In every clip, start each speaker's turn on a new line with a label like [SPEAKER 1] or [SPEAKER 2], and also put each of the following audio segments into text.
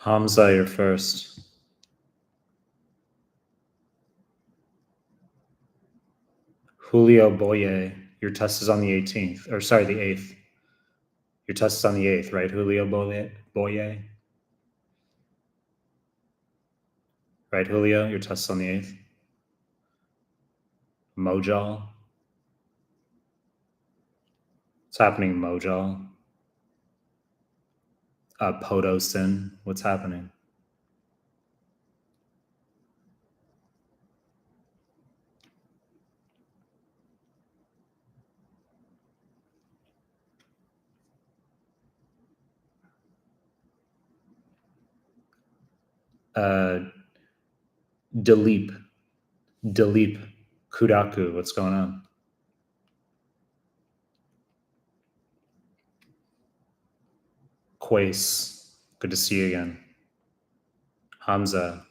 [SPEAKER 1] Hamza, you're first. Julio Boye, your test is on the 18th, or sorry, the 8th. Your test is on the 8th, right, Julio Boye? Right, Julio? Your test is on the 8th. Mojal. What's happening, Mojal? Podosin. What's happening? Dilip. Kudaku. What's going on? Quace. Good to see you again. Hamza.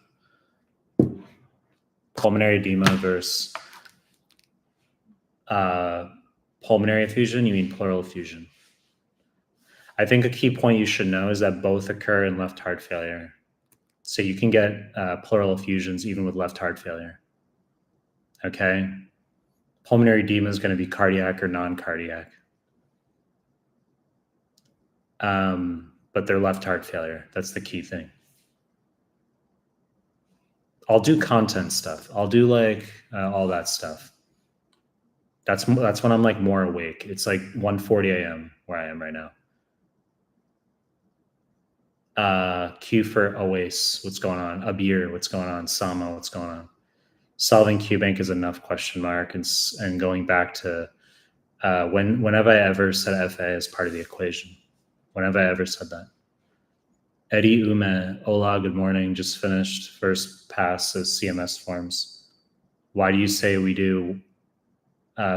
[SPEAKER 1] Pulmonary edema versus pulmonary effusion. You mean pleural effusion? I think a key point you should know is that both occur in left heart failure. So you can get pleural effusions even with left heart failure. Okay? Pulmonary edema is going to be cardiac or non-cardiac. But they're left heart failure. That's the key thing. I'll do content stuff. I'll do like all that stuff. That's when I'm like more awake. It's like 1:40 a.m. where I am right now. Q for Oase, what's going on? Abir, what's going on? Sama, what's going on? Solving QBank is enough, question mark, and going back to when have I ever said FA as part of the equation? When have I ever said that? Eddie Ume, hola, good morning, just finished first pass of CMS forms. Why do you say we do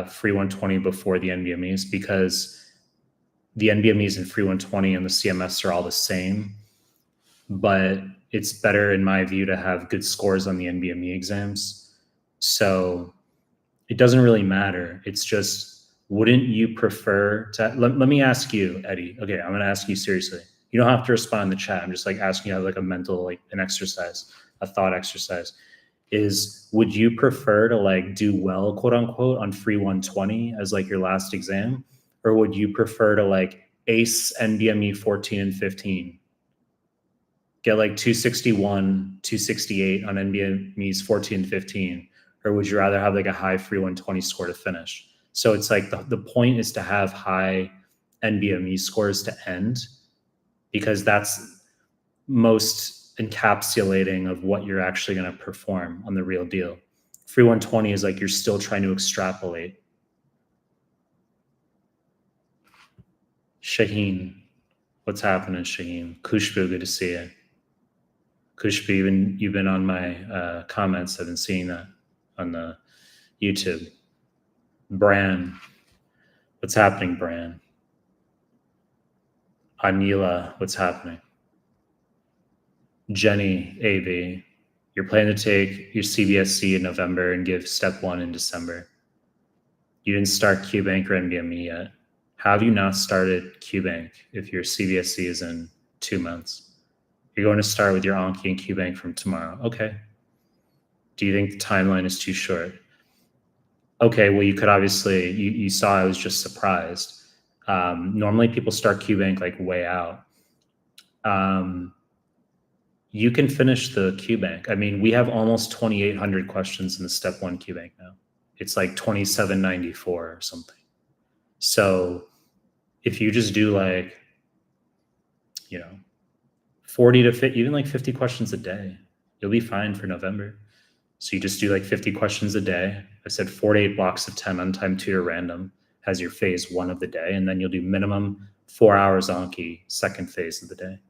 [SPEAKER 1] free 120 before the NBMEs? Because the NBMEs and free 120 and the CMS are all the same, but it's better in my view to have good scores on the NBME exams. So it doesn't really matter. It's just, wouldn't you prefer to, let me ask you, Eddie. Okay, I'm gonna ask you seriously. You don't have to respond in the chat. I'm just like asking you like a mental, like an exercise, a thought exercise. Is, would you prefer to like do well, quote unquote, on free 120 as like your last exam? Or would you prefer to like ace NBME 14 and 15? Get like 261, 268 on NBMEs 14 and 15? Or would you rather have like a high free 120 score to finish? So it's like the point is to have high NBME scores to end, because that's most encapsulating of what you're actually going to perform on the real deal. Free 120 is like you're still trying to extrapolate. Shaheen, what's happening, Shaheen? Kushbu, good to see you. Kushbu, you've been on my comments. I've been seeing that on the YouTube. Bran, what's happening, Bran? Anila, what's happening? Jenny, AV, you're planning to take your CBSC in November and give step 1 in December. You didn't start QBank or NBME yet. How have you not started QBank if your CBSC is in 2 months? You're going to start with your Anki and QBank from tomorrow. Okay. Do you think the timeline is too short? Okay, well, you could obviously, you saw I was just surprised. Normally people start QBank like way out. You can finish the QBank. I mean, we have almost 2,800 questions in the step 1 QBank now. It's like 2,794 or something. So if you just do like, 40 to 50, even like 50 questions a day, you'll be fine for November. So you just do like 50 questions a day. I said 4 to 8 blocks of 10 untimed tutor random as your phase 1 of the day. And then you'll do minimum 4 hours Anki, second phase of the day.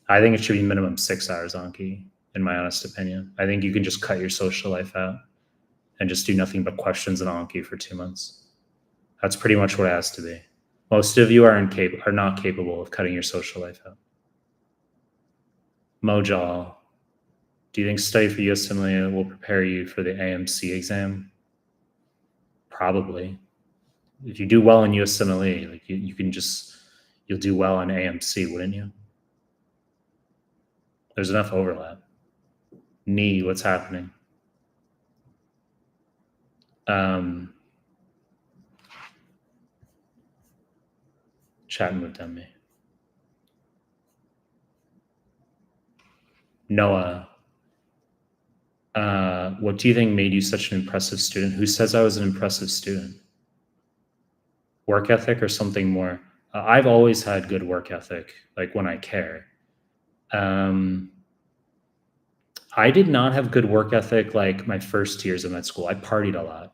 [SPEAKER 1] I think it should be minimum 6 hours Anki, in my honest opinion. I think you can just cut your social life out and just do nothing but questions and Anki for 2 months. That's pretty much what it has to be. Most of you are not capable of cutting your social life out. Mojal, do you think study for USMLE will prepare you for the AMC exam? Probably. If you do well in USMLE, like you'll do well on AMC, wouldn't you? There's enough overlap. Knee, what's happening? Chat moved on me. Noah, what do you think made you such an impressive student? Who says I was an impressive student? Work ethic or something more? I've always had good work ethic, like when I care. I did not have good work ethic like my first years of med school. I partied a lot.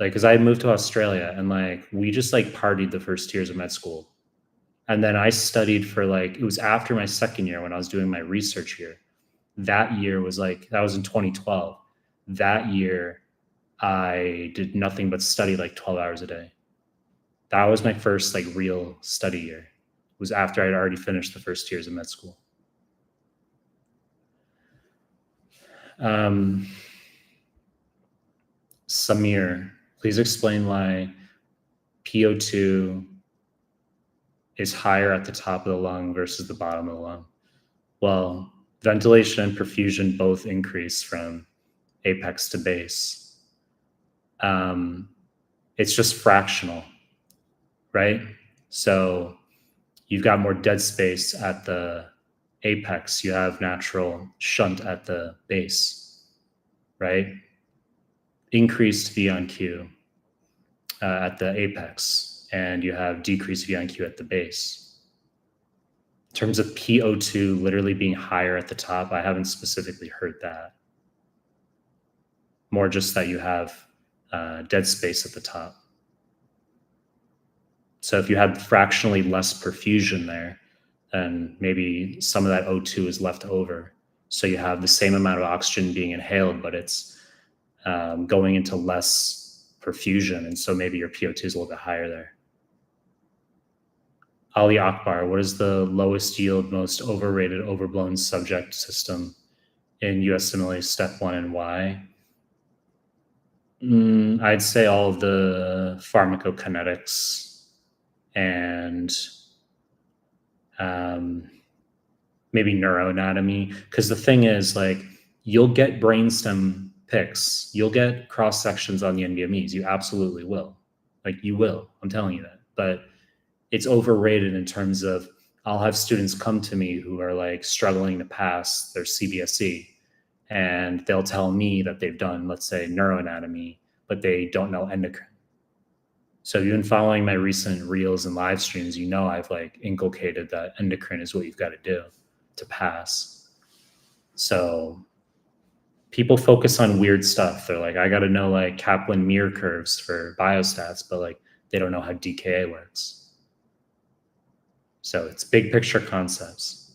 [SPEAKER 1] Like, cause I had moved to Australia and like we just like partied the first years of med school. And then I studied for like, it was after my second year when I was doing my research year. That year was like, that was in 2012. That year, I did nothing but study like 12 hours a day. That was my first like real study year. It was after I'd already finished the first years of med school. Samir, please explain why PO2 is higher at the top of the lung versus the bottom of the lung. Well, ventilation and perfusion both increase from apex to base. It's just fractional, right? So you've got more dead space at the apex. You have natural shunt at the base, right? Increased V on Q at the apex, and you have decreased V on Q at the base. In terms of PO2 literally being higher at the top, I haven't specifically heard that. More just that you have dead space at the top. So if you had fractionally less perfusion there, then maybe some of that O2 is left over. So you have the same amount of oxygen being inhaled, but it's going into less perfusion. And so maybe your PO2 is a little bit higher there. Ali Akbar, what is the lowest yield, most overrated, overblown subject system in USMLE Step 1 and why? I'd say all of the pharmacokinetics and maybe neuroanatomy. Because the thing is, like, you'll get brainstem pics, you'll get cross sections on the NVMEs. You absolutely will. Like, you will. I'm telling you that. But it's overrated in terms of I'll have students come to me who are like struggling to pass their CBSE, and they'll tell me that they've done, let's say, neuroanatomy, but they don't know endocrine. So if you've been following my recent reels and live streams, you know I've like inculcated that endocrine is what you've got to do to pass. So people focus on weird stuff. They're like, I got to know like Kaplan-Meier curves for biostats, but like they don't know how DKA works. So it's big picture concepts.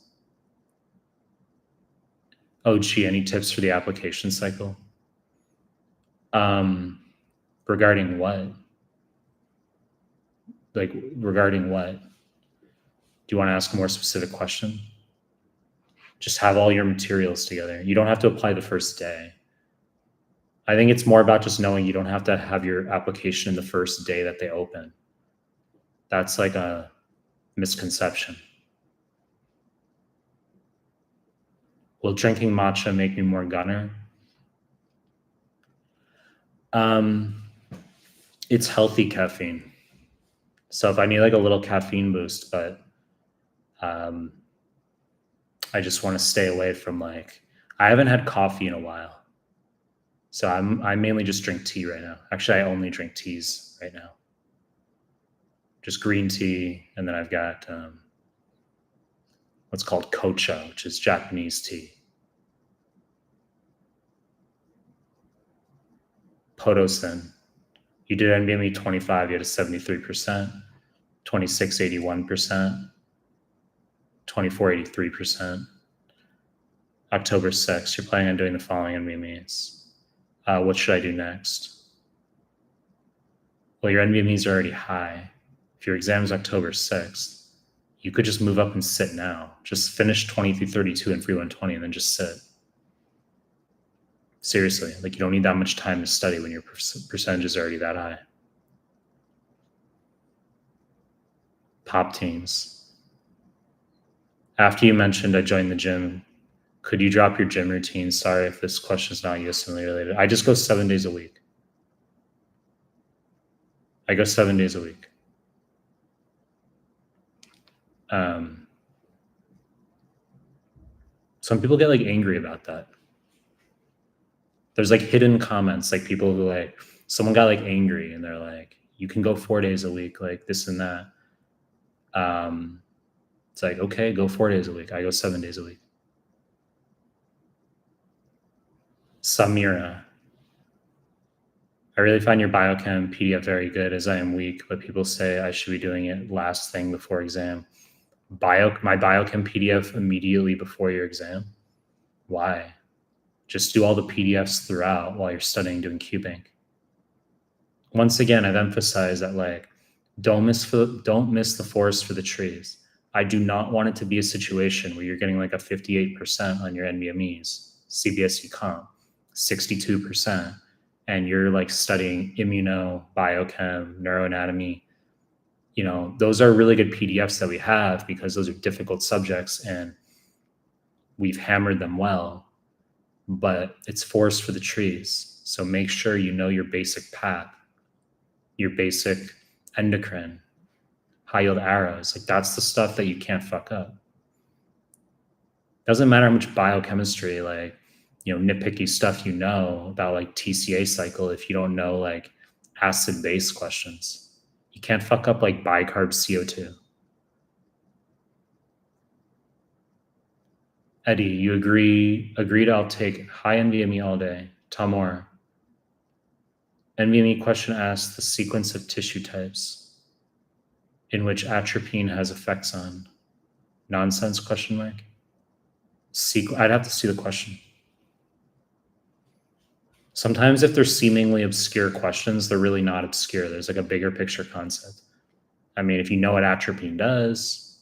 [SPEAKER 1] Oh, gee, any tips for the application cycle? Regarding what? Like, regarding what? Do you want to ask a more specific question? Just have all your materials together. You don't have to apply the first day. I think it's more about just knowing you don't have to have your application in the first day that they open. That's like a misconception. Will drinking matcha make me more gunner? It's healthy caffeine. So if I need like a little caffeine boost, but I just want to stay away from like, I haven't had coffee in a while. So I mainly just drink tea right now. Actually, I only drink teas right now. Just green tea, and then I've got what's called kocha, which is Japanese tea. Potosin, you did NVMe 25, you had a 73%, 26, 81%, 24, 83%. October 6th, you're planning on doing the following NVMEs. What should I do next? Well, your NVMEs are already high. If your exam is October 6th, you could just move up and sit now. Just finish 20 through 32 and free 120 and then just sit. Seriously, like you don't need that much time to study when your percentage is already that high. Pop teams. After you mentioned I joined the gym, could you drop your gym routine? Sorry if this question is not USMLE related. I just go 7 days a week. I go 7 days a week. Some people get like angry about that. There's like hidden comments, like people who like, someone got like angry and they're like, you can go 4 days a week, like this and that. It's like, okay, go 4 days a week. I go 7 days a week. Samira, I really find your biochem PDF very good as I am weak, but people say I should be doing it last thing before exam. My biochem PDF immediately before your exam? Why? Just do all the PDFs throughout while you're studying doing QBank. Once again, I've emphasized that like don't miss the forest for the trees. I do not want it to be a situation where you're getting like a 58% on your NVMEs, CBSE comp, 62%, and you're like studying immuno, biochem, neuroanatomy. You know, those are really good PDFs that we have because those are difficult subjects and we've hammered them well, but it's forest for the trees. So make sure you know your basic path, your basic endocrine, high yield arrows. Like that's the stuff that you can't fuck up. Doesn't matter how much biochemistry, like, you know, nitpicky stuff you know about like TCA cycle if you don't know like acid base questions. You can't fuck up like bicarb CO2. Eddie, you agreed I'll take high NVMe all day. Tamor, NVMe question asks the sequence of tissue types in which atropine has effects on. Nonsense question mark? I'd have to see the question. Sometimes if they're seemingly obscure questions, they're really not obscure. There's like a bigger picture concept. I mean, if you know what atropine does,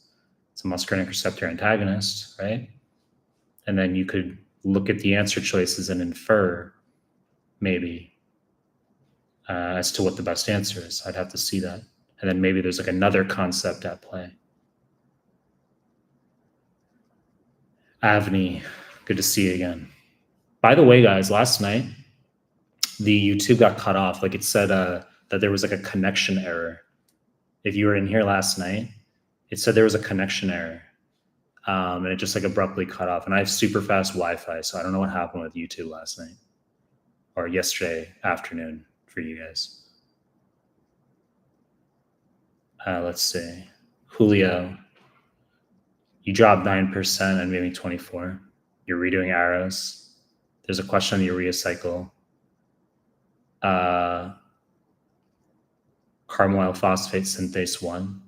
[SPEAKER 1] it's a muscarinic receptor antagonist, right? And then you could look at the answer choices and infer maybe as to what the best answer is. I'd have to see that. And then maybe there's like another concept at play. Avni, good to see you again. By the way, guys, last night, the YouTube got cut off. Like it said that there was like a connection error. If you were in here last night, it said there was a connection error. And it just like abruptly cut off. And I have super fast Wi-Fi, so I don't know what happened with YouTube last night or yesterday afternoon for you guys. Let's see. Julio, you dropped 9% and maybe 24. You're redoing arrows. There's a question on the urea cycle. Carboyl phosphate synthase 1.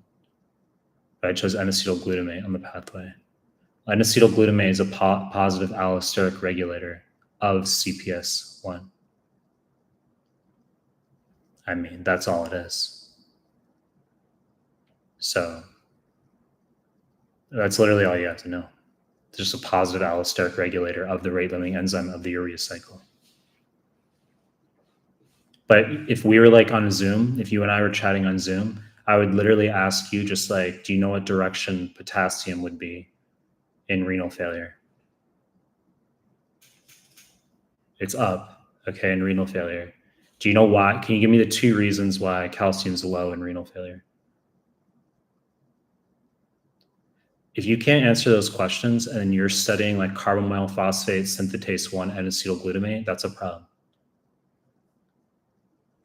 [SPEAKER 1] But I chose N-acetylglutamate on the pathway. N-acetylglutamate is a positive allosteric regulator of CPS1. I mean, that's all it is. So that's literally all you have to know. It's just a positive allosteric regulator of the rate-limiting enzyme of the urea cycle. But if we were like on Zoom, if you and I were chatting on Zoom, I would literally ask you just like, do you know what direction potassium would be in renal failure? It's up, okay, in renal failure. Do you know why? Can you give me the 2 reasons why calcium is low in renal failure? If you can't answer those questions and you're studying like carboyl phosphate synthetase 1 and acetylglutamate, that's a problem.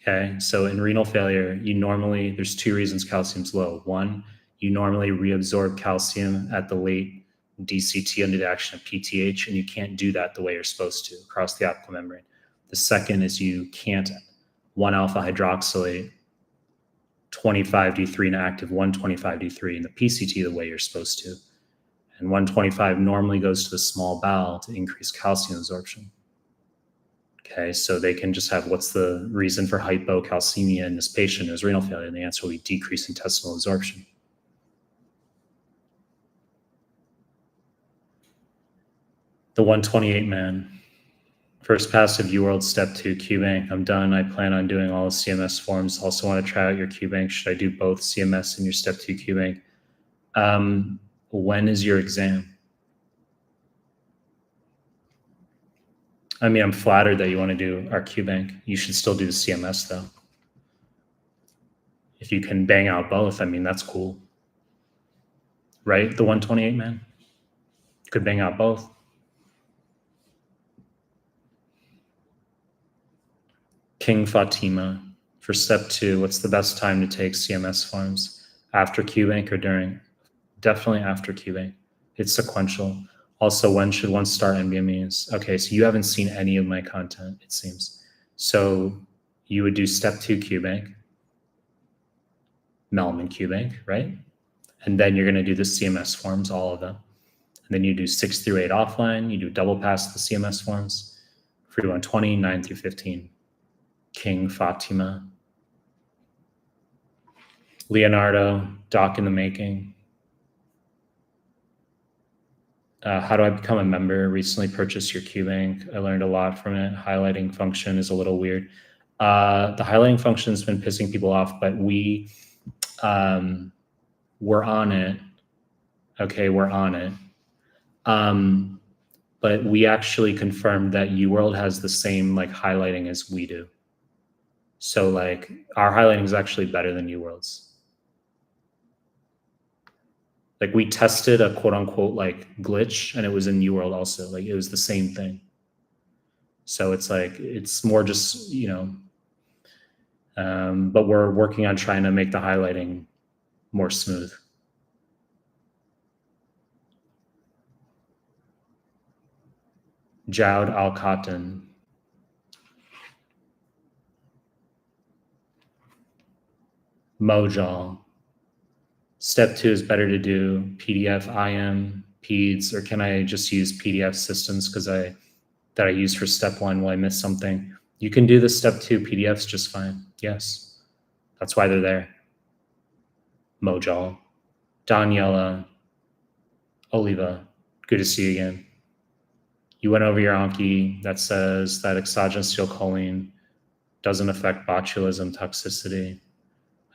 [SPEAKER 1] Okay, so in renal failure, there's 2 reasons calcium's low. 1, you normally reabsorb calcium at the late DCT under the action of PTH, and you can't do that the way you're supposed to across the apical membrane. The second is you can't 1-alpha hydroxylate 25D3 in active 125D3 in the PCT the way you're supposed to. And 125 normally goes to the small bowel to increase calcium absorption. Okay, so they can just have, what's the reason for hypocalcemia in this patient who has renal failure? And the answer will be decreased intestinal absorption. The 128 man. First pass of UWorld step 2 QBank. I'm done. I plan on doing all the CMS forms. Also want to try out your QBank. Should I do both CMS and your step 2 QBank? When is your exam? I mean, I'm flattered that you want to do our QBank. You should still do the CMS though. If you can bang out both, I mean, that's cool. Right? The 128 man? You could bang out both. King Fatima. For step 2, what's the best time to take CMS forms? After QBank or during? Definitely after QBank. It's sequential. Also, when should one start NBMEs? Okay, so you haven't seen any of my content, it seems. So you would do step 2 QBank, Mehlman QBank, right? And then you're going to do the CMS forms, all of them. And then you do 6 through 8 offline. You do double pass the CMS forms, free 120, 9 through 15. King Fatima. Leonardo, doc in the making. How do I become a member? Recently purchased your QBank. I learned a lot from it. Highlighting function is a little weird. The highlighting function has been pissing people off, but we're on it. Okay, we're on it. But we actually confirmed that UWorld has the same like highlighting as we do. So like our highlighting is actually better than UWorld's. Like we tested a quote unquote like glitch and it was in UWorld also. Like it was the same thing. So it's like, it's more just, but we're working on trying to make the highlighting more smooth. Jowd Al-Khattan. Mojal. Step 2 is better to do PDF, IM, PEDS, or can I just use PDF systems that I use for step 1? Will I miss something? You can do the step 2 PDFs just fine. Yes, that's why they're there. Mojal. Daniela. Oliva, good to see you again. You went over your Anki that says that exogenous acetylcholine doesn't affect botulism toxicity.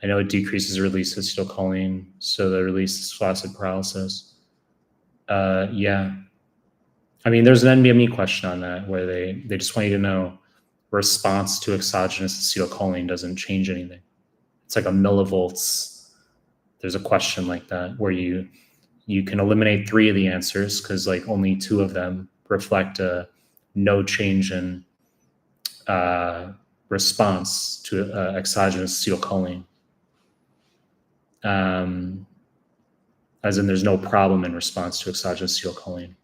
[SPEAKER 1] I know it decreases release of acetylcholine, so the release is flaccid paralysis. Yeah. I mean, there's an NBME question on that where they just want you to know response to exogenous acetylcholine doesn't change anything. It's like a millivolts. There's a question like that where you can eliminate 3 of the answers because like only 2 of them reflect no change in response to exogenous acetylcholine. As in there's no problem in response to exogenous acetylcholine.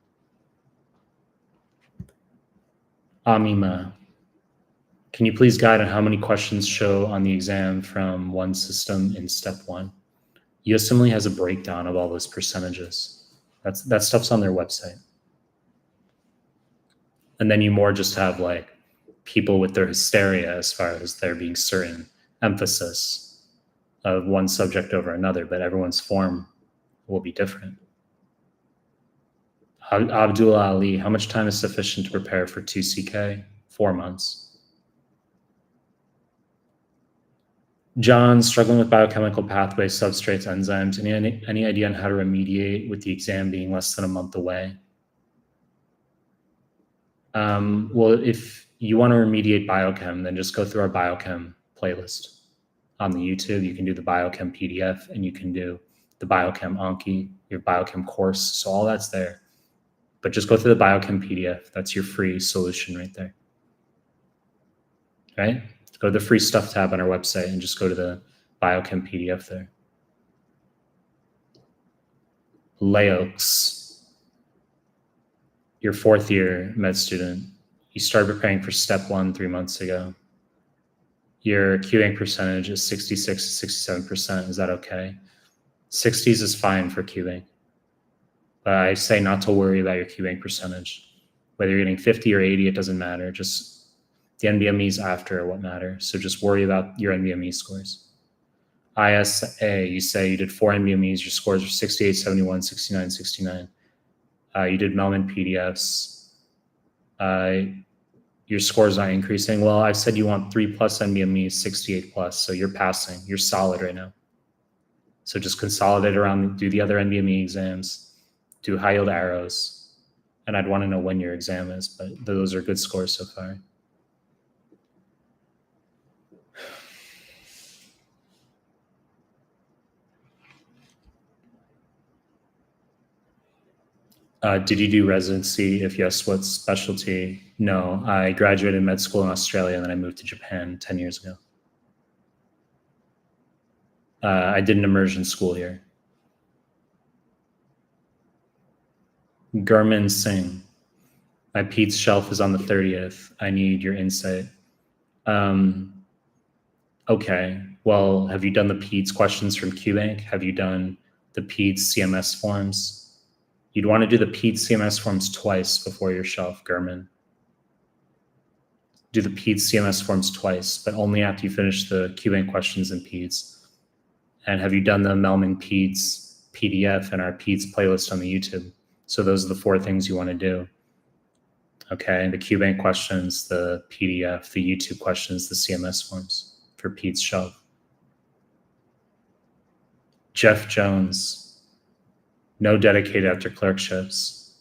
[SPEAKER 1] Amima, can you please guide on how many questions show on the exam from one system in step 1? USMLE has a breakdown of all those percentages. That stuff's on their website. And then you more just have like people with their hysteria as far as there being certain emphasis of one subject over another, but everyone's form will be different. Abdullah Ali, how much time is sufficient to prepare for 2CK? 4 months. John, struggling with biochemical pathways, substrates, enzymes. Any idea on how to remediate with the exam being less than a month away? Well, if you want to remediate biochem, then just go through our biochem playlist on the YouTube. You can do the biochem PDF and you can do the biochem Anki, your biochem course. So all that's there. But just go through the biochem PDF. That's your free solution right there. Right? Go to the free stuff tab on our website and just go to the biochem PDF there. Laox, your 4th year med student. You started preparing for step 1 3 months ago. Your QBank percentage is 66 to 67%. Is that okay? 60s is fine for QBank. But I say not to worry about your QBank percentage. Whether you're getting 50 or 80, it doesn't matter. Just the NBMEs after are what matter. So just worry about your NBME scores. ISA, you say you did 4 NBMEs. Your scores are 68, 71, 69, 69. You did Mehlman PDFs. Your scores are increasing. Well, I said you want 3+ NBMEs, 68+. So you're passing. You're solid right now. So just consolidate around, do the other NBME exams. do high yield arrows, and I'd want to know when your exam is, but those are good scores so far. Did you do residency? If yes, what specialty? No, I graduated med school in Australia and then I moved to Japan 10 years ago. I did an immersion school here. Gurman Singh. My Pete's shelf is on the 30th. I need your insight. Okay. Well, have you done the Pete's questions from QBank? Have you done the Pete's CMS forms? You'd want to do the Pete's CMS forms twice before your shelf, Gurman. Do the Pete's CMS forms twice, but only after you finish the QBank questions in Pete's. And have you done the Mehlman Pete's PDF and our Pete's playlist on the YouTube? So those are the 4 things you want to do. Okay, the QBank questions, the PDF, the YouTube questions, the CMS forms for Pete's shelf. Jeff Jones. No dedicated after clerkships.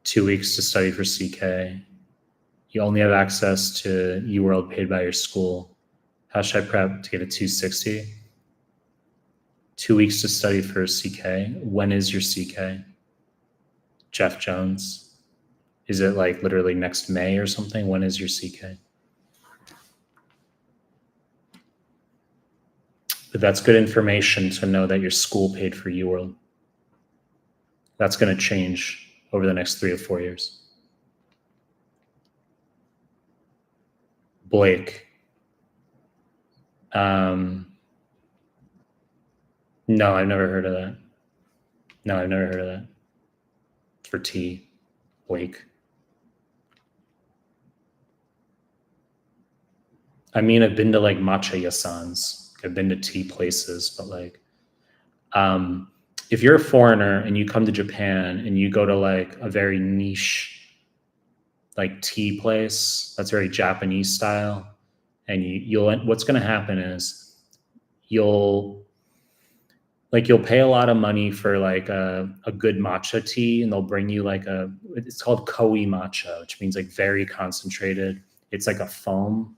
[SPEAKER 1] 2 weeks to study for CK. You only have access to UWorld paid by your school. How should I prep to get a 260? 2 weeks to study for CK. When is your CK? Jeff Jones. Is it like literally next May or something? When is your CK? But that's good information to know that your school paid for UWorld. That's going to change over the next 3 to 4 years. Blake. No, I've never heard of that. No, I've never heard of that. For tea, Blake. I mean, I've been to like matcha yasans. I've been to tea places, but like, if you're a foreigner and you come to Japan and you go to like a very niche, like tea place that's very Japanese style, and you'll what's going to happen is you'll pay a lot of money for like a good matcha tea, and they'll bring you like it's called koi matcha, which means like very concentrated. It's like a foam.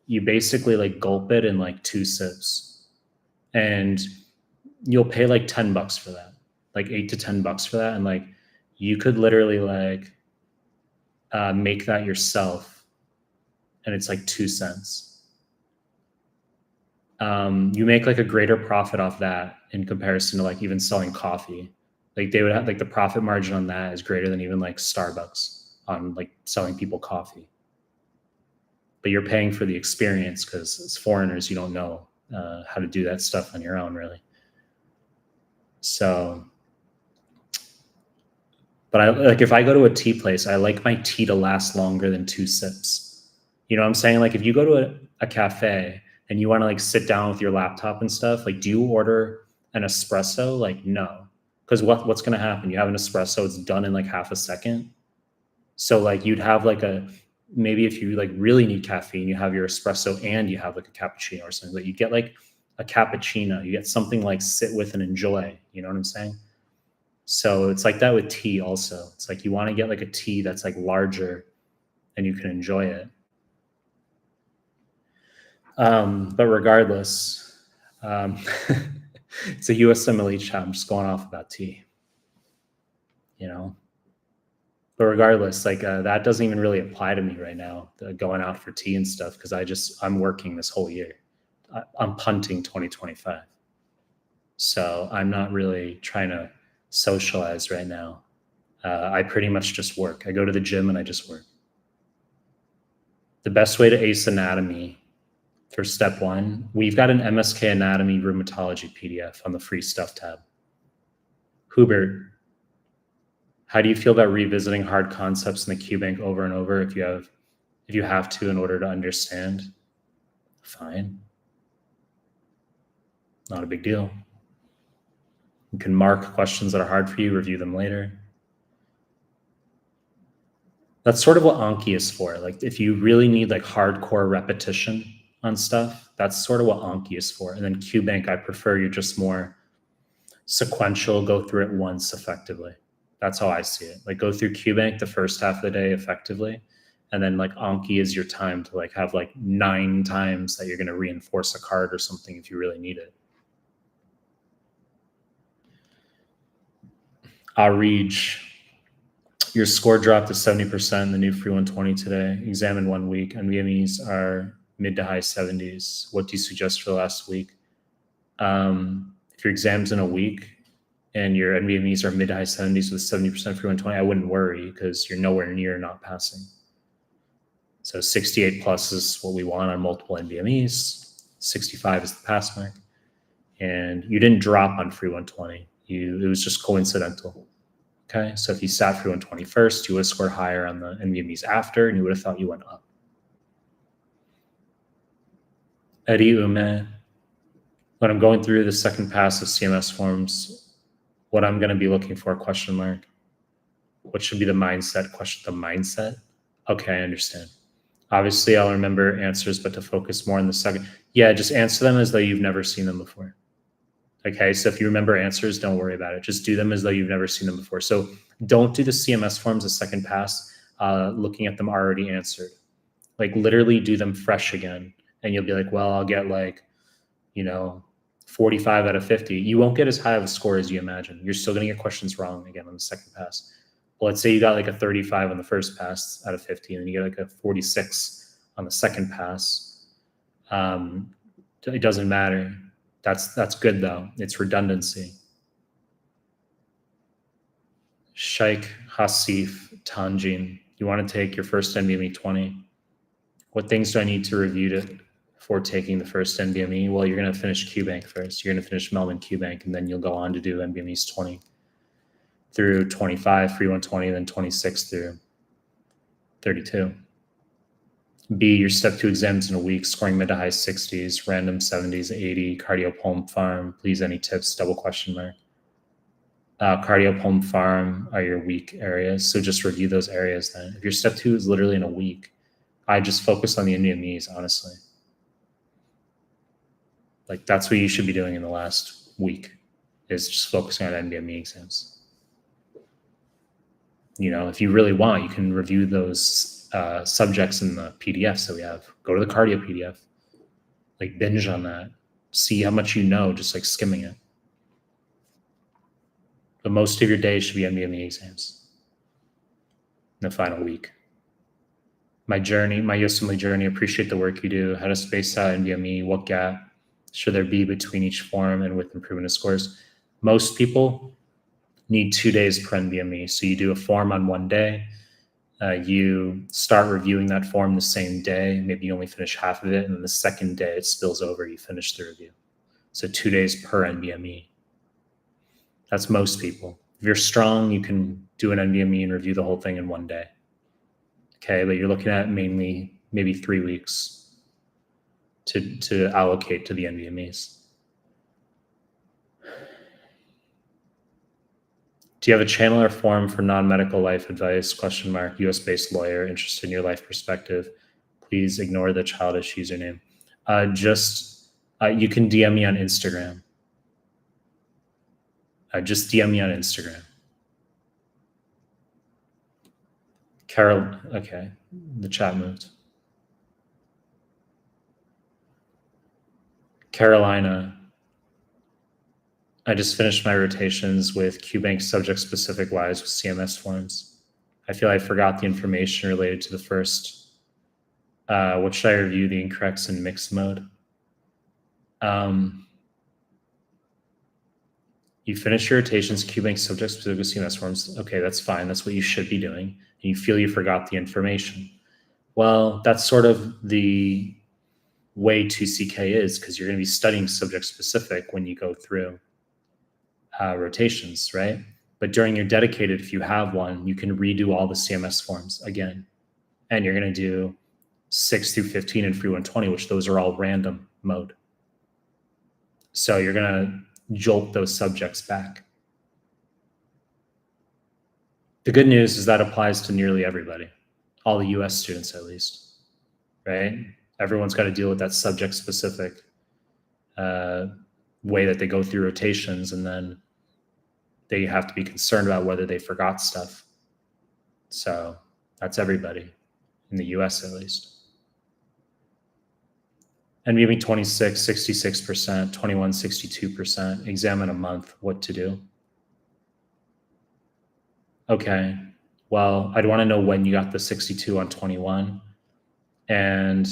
[SPEAKER 1] You basically like gulp it in like 2 sips, and you'll pay like $10 for that, like $8 to $10 for that. And like, you could literally like make that yourself, and it's like 2 cents. You make like a greater profit off that in comparison to like even selling coffee. Like they would have like the profit margin on that is greater than even like Starbucks on like selling people coffee. But you're paying for the experience because as foreigners, you don't know how to do that stuff on your own, really. So, but I like if I go to a tea place, I like my tea to last longer than 2 sips. You know what I'm saying? Like if you go to a cafe and you want to like sit down with your laptop and stuff, like do you order an espresso? Like no, because what's going to happen? You have an espresso, it's done in like half a second. So like you'd have like maybe if you like really need caffeine, you have your espresso and you have like a cappuccino or something, but you get like a cappuccino, you get something like sit with and enjoy, you know what I'm saying? So it's like that with tea also. It's like you want to get like a tea that's like larger and you can enjoy it. But regardless, it's a USMLE chat. I'm just going off about tea, you know? But regardless, like that doesn't even really apply to me right now, going out for tea and stuff, because I'm working this whole year. I'm punting 2025. So I'm not really trying to socialize right now. I pretty much just work. I go to the gym and I just work. The best way to ace anatomy for step 1, we've got an MSK anatomy rheumatology PDF on the free stuff tab. Hubert, how do you feel about revisiting hard concepts in the QBank over and over if you have to in order to understand? Fine. Not a big deal. You can mark questions that are hard for you, review them later. That's sort of what Anki is for. Like if you really need like hardcore repetition on stuff, that's sort of what Anki is for. And then QBank, I prefer you're just more sequential, go through it once effectively. That's how I see it. Like go through QBank the first half of the day effectively. And then like Anki is your time to like have like 9 times that you're going to reinforce a card or something if you really need it. Reach. Your score dropped to 70%, the new free 120 today. Exam in 1 week. NVMEs are mid to high 70s. What do you suggest for the last week? If your exam's in a week and your NVMEs are mid to high 70s with 70% free 120, I wouldn't worry because you're nowhere near not passing. So 68 plus is what we want on multiple NVMEs. 65 is the pass mark. And you didn't drop on free 120. It was just coincidental. Okay, so if you sat free 120 first, you would have scored higher on the NVMEs after, and you would have thought you went up. Eddie Ume, when I'm going through the second pass of CMS forms, what I'm going to be looking for, question mark. What should be the mindset? Question, the mindset? Okay, I understand. Obviously, I'll remember answers, but to focus more on the second. Yeah, just answer them as though you've never seen them before. Okay, so if you remember answers, don't worry about it. Just do them as though you've never seen them before. So don't do the CMS forms a second pass, looking at them already answered. Like literally do them fresh again. And you'll be like, well, I'll get like, 45 out of 50. You won't get as high of a score as you imagine. You're still going to get questions wrong again on the second pass. Well, let's say you got like a 35 on the first pass out of 50, and then you get like a 46 on the second pass. It doesn't matter. That's good though. It's redundancy. Sheikh Hasif Tanjin, you want to take your first NVMe 20. What things do I need to review before taking the first NVMe? Well, you're going to finish QBank first. You're going to finish QBank, and then you'll go on to do NVMEs 20 through 25, free 120, then 26 through 32. B, your step 2 exams in a week, scoring mid to high 60s, random 70s, 80, cardio pulm farm. Please, any tips? Double question mark. Cardio pulm farm are your weak areas. So just review those areas then. If your step 2 is literally in a week, I just focus on the NVMEs, honestly. Like that's what you should be doing in the last week, is just focusing on NVMe exams. If you really want, you can review those subjects in the PDFs that we have. Go to the cardio PDF, like binge on that, see how much you know, just like skimming it. But most of your day should be NVMe exams in the final week. My USMLE journey, appreciate the work you do. How to space out NVMe, what gap should there be between each form and with improvement of scores? Most people need 2 days per NVMe. So you do a form on 1 day. You start reviewing that form the same day. Maybe you only finish half of it, and then the second day it spills over, you finish the review. So 2 days per NVMe. That's most people. If you're strong, you can do an NVMe and review the whole thing in 1 day. Okay, but you're looking at mainly maybe 3 weeks to allocate to the NVMEs. Do you have a channel or forum for non-medical life advice? Question mark. US-based lawyer interested in your life perspective. Please ignore the childish username. You can DM me on Instagram. Just DM me on Instagram. Carol, okay, the chat moved. Carolina, I just finished my rotations with QBank subject-specific wise with CMS forms. I feel I forgot the information related to the first. What should I review? The incorrects in mixed mode. You finish your rotations, QBank subject-specific with CMS forms. Okay, that's fine. That's what you should be doing. And you feel you forgot the information. Well, that's sort of the way 2CK is, because you're going to be studying subject-specific when you go through rotations, right? But during your dedicated, if you have one, you can redo all the CMS forms again. And you're going to do 6 through 15 and free 120, which those are all random mode. So you're going to jolt those subjects back. The good news is that applies to nearly everybody, all the US students at least, right? Everyone's got to deal with that subject-specific way that they go through rotations, and then they have to be concerned about whether they forgot stuff. So that's everybody in the US at least. And maybe 26, 66%, 21, 62%. Exam in a month, what to do. Okay, well, I'd want to know when you got the 62 on 21. And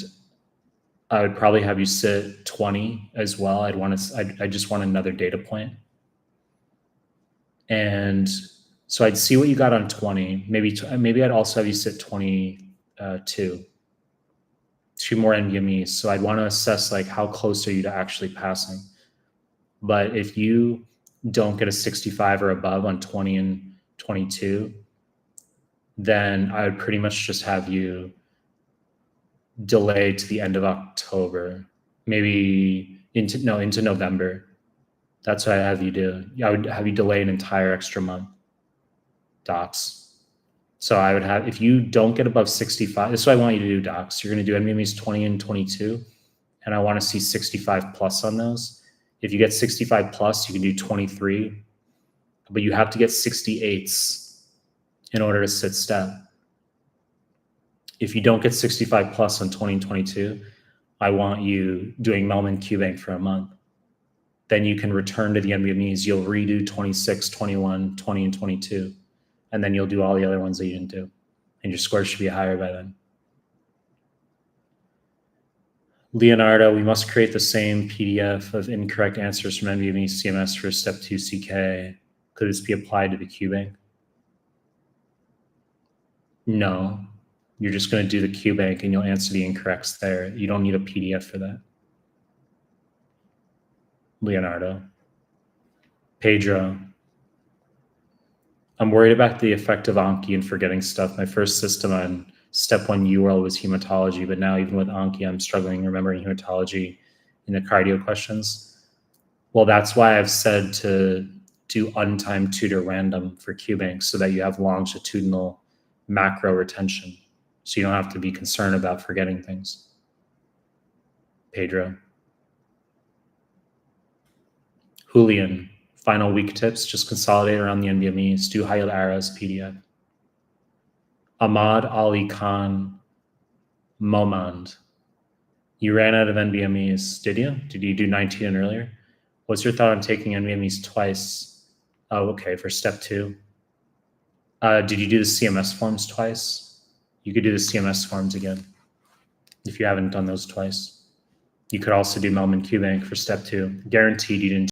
[SPEAKER 1] I would probably have you sit 20 as well. I just want another data point. And so I'd see what you got on 20. Maybe I'd also have you sit 22. Two more NVMEs. So I'd want to assess like how close are you to actually passing. But if you don't get a 65 or above on 20 and 22, then I would pretty much just have you delay to the end of October, maybe into November. That's what I have you do. I would have you delay an entire extra month. Docs. So I would have, if you don't get above 65, this is what I want you to do, docs. You're going to do NVMEs 20 and 22, and I want to see 65 plus on those. If you get 65 plus, you can do 23, but you have to get 68s in order to sit step. If you don't get 65 plus on 20 and 22, I want you doing Mehlman QBank for a month. Then you can return to the NVMEs. You'll redo 26, 21, 20, and 22. And then you'll do all the other ones that you didn't do. And your score should be higher by then. Leonardo, we must create the same PDF of incorrect answers from NVMe CMS for step 2 CK. Could this be applied to the QBank? No. You're just going to do the QBank and you'll answer the incorrects there. You don't need a PDF for that. Leonardo. Pedro. I'm worried about the effect of Anki and forgetting stuff. My first system on step 1 URL was hematology, but now even with Anki, I'm struggling remembering hematology in the cardio questions. Well, that's why I've said to do untimed tutor random for QBank so that you have longitudinal macro retention. So you don't have to be concerned about forgetting things. Pedro. Julian. Final week tips, just consolidate around the NVMEs, do high-yield arrows, PDF. Ahmad Ali Khan Momand. You ran out of NVMEs, did you? Did you do 19 and earlier? What's your thought on taking NVMEs twice? Oh, okay, for step 2. Did you do the CMS forms twice? You could do the CMS forms again if you haven't done those twice. You could also do Mehlman QBank for step 2. Guaranteed you didn't